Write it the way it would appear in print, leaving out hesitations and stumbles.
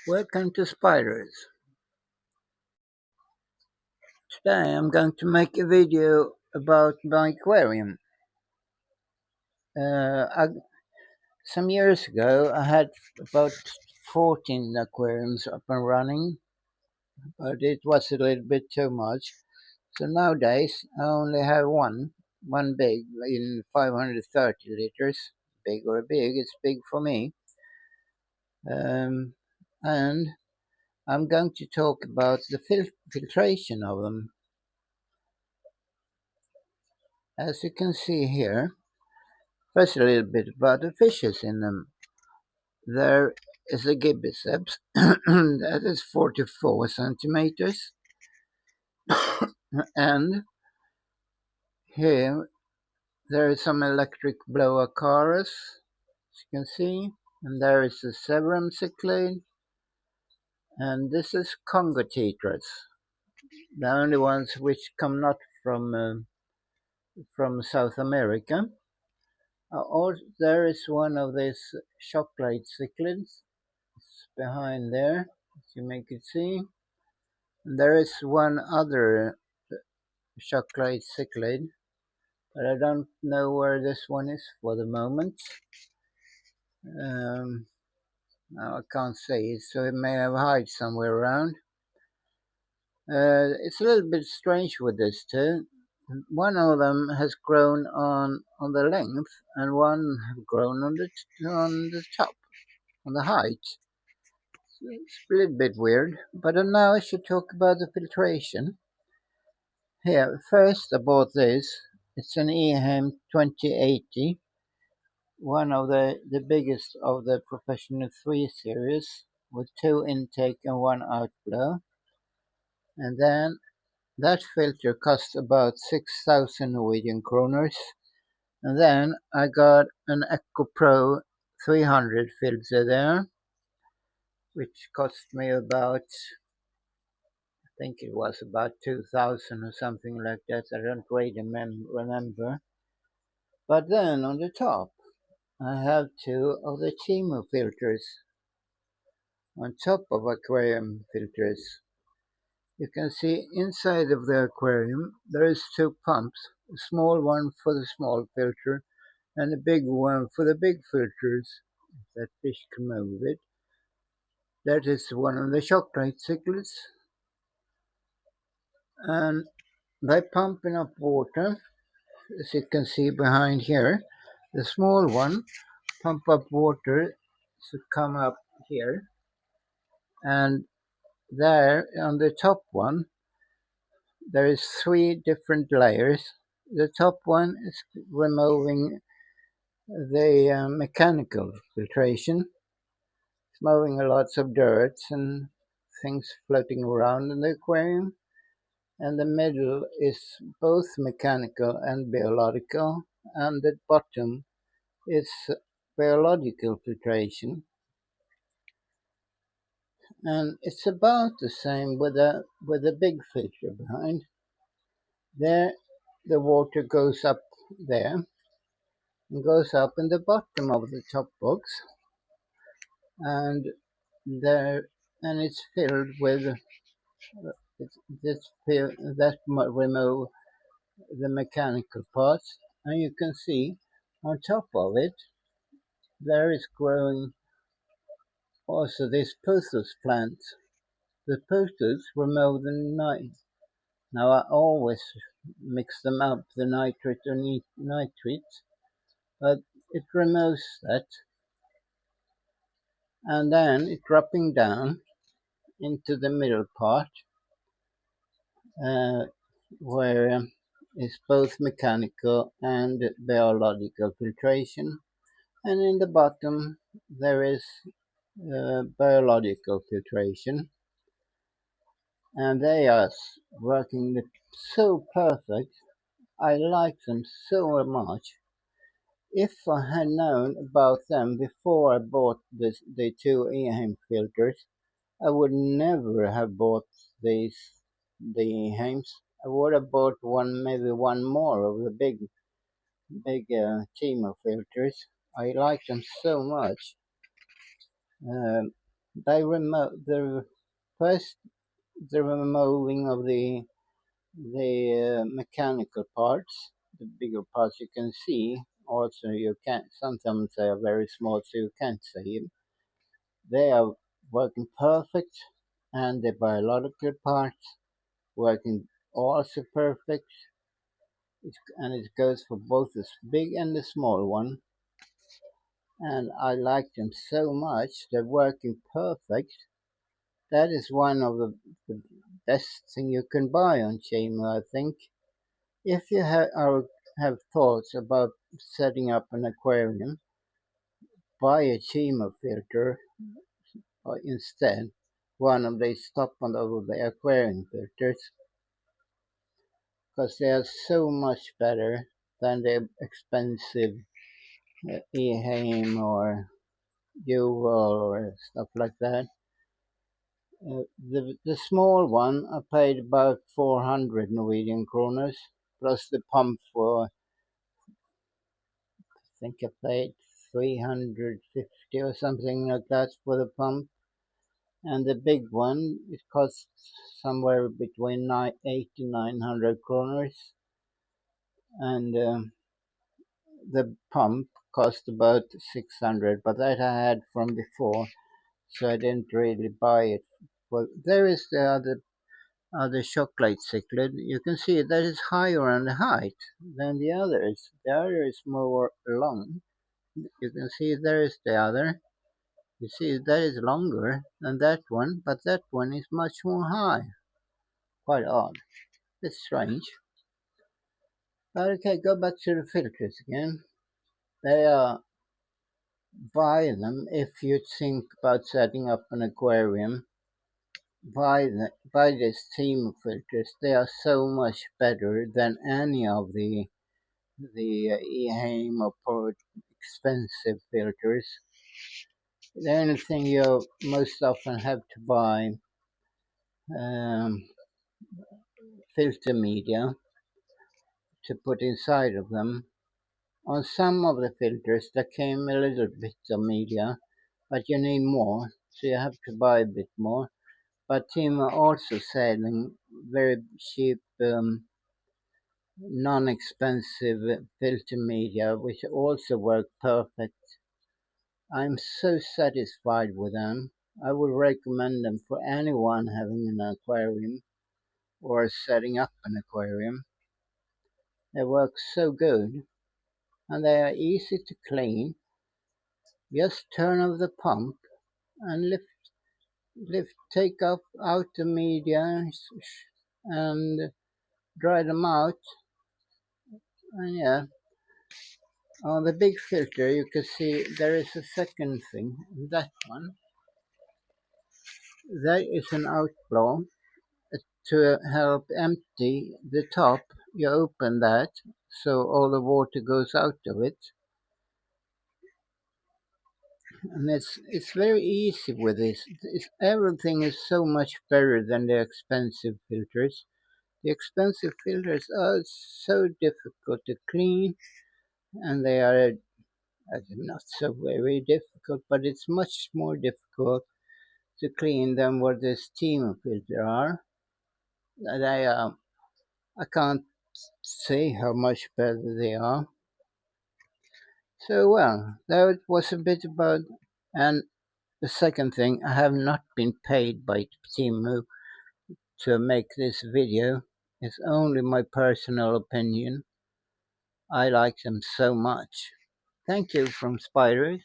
Welcome to Spiders. Today I'm going to make a video about my aquarium. Some years ago I had about 14 aquariums up and running, but it was a little bit too much. So nowadays I only have one big in 530 liters. Big or big, it's big for me. And I'm going to talk about the filtration of them. As you can see here, first a little bit about the fishes in them. There is a gibiceps that is 44 centimeters, and here there is some electric bloacarus, as you can see, and there is a severum cichlid, and this is congotetras, the only ones which come not from South America. Or there is one of these chocolate cichlids behind there, as you may could see. There is one other chocolate cichlid, but I don't know where this one is for the moment. Now I can't see it, so it may have hid somewhere around. It's a little bit strange with this too. One of them has grown on the length, and one have grown on the top, on the height. So it's a little bit weird. But now I should talk about the filtration. Here, first I bought this. It's an Eheim 2080, one of the biggest of the Professional 3 series, with 2 intake and 1 outflow. And then that filter cost about 6,000 Norwegian kroners. And then I got an Eco Pro 300 filter there, which cost me about, I think it was about 2,000 or something like that. I don't really remember. But then on the top, I have 2 of the Temu filters on top of aquarium filters. You can see inside of the aquarium there is 2 pumps, a small one for the small filter and a big one for the big filters. If that fish can move it. That is one of the chocolate cichlids. And by pumping up water, as you can see behind here, the small one pump up water to come up here, and there on the top one there is 3 different layers. The top one is removing the mechanical filtration. It's moving lots of dirt and things floating around in the aquarium. And the middle is both mechanical and biological, and the bottom is biological filtration. And it's about the same with the big filter behind. There, the water goes up there and goes up in the bottom of the top box, and there, and it's filled with that remove the mechanical parts, and you can see on top of it there is growing also this pothos plant. The pothos remove the nitrate. Now I always mix them up, the nitrate and nitrate, but it removes that, and then it dropping down into the middle part, where it's both mechanical and biological filtration, and in the bottom there is biological filtration, and they are working so perfect. I like them so much. If I had known about them before I bought the 2 Eheim filters, I would never have bought the Eheims. I would have bought maybe one more of the big Temu filters. I like them so much. They remove the first the removing of the mechanical parts, the bigger parts you can see. Also, you can't. Sometimes they are very small, so you can't see them. They are working perfect, and the biological parts working also perfect. And it goes for both the big and the small one. And I like them so much. They're working perfect. That is one of the best thing you can buy on Temu, I think. If you have thoughts about setting up an aquarium, buy a Temu filter or instead. One of these top and over the aquarium filters, because they are so much better than the expensive Eheim or juval or stuff like that. The small one I paid about 400 Norwegian kroners plus the pump for, I think I paid 350 or something like that for the pump. And the big one, it costs somewhere between 8 to 900 kroners. And the pump cost about 600, but that I had from before, so I didn't really buy it. Well, there is the other chocolate cichlid. You can see that is higher on the height than the others. The other is more long. You can see there is the other. You see that is longer than that one, but that one is much more high. Quite odd. It's strange. But okay, go back to the filters again. They are buy them if you think about setting up an aquarium. Buy this team of filters. They are so much better than any of the Eheim or expensive filters. The only thing you most often have to buy um, filter media to put inside of them. On some of the filters there came a little bit of media, but you need more, so you have to buy a bit more. But Temu are also selling very cheap, non-expensive filter media, which also work perfect. I'm so satisfied with them. I would recommend them for anyone having an aquarium or setting up an aquarium. They work so good and they are easy to clean. Just turn off the pump and take out the media and dry them out. And yeah, on the big filter you can see there is a second thing. That one, that is an outflow to help empty the top. You open that so all the water goes out of it. And it's very easy with this. Everything is so much better than the expensive filters. The expensive filters are so difficult to clean, and they are not so very difficult, but it's much more difficult to clean than what the steam filter are. They I can't say how much better they are. So well, that was a bit about. And the second thing, I have not been paid by Temu to make this video. It's only my personal opinion. I like them so much. Thank you from Spiders.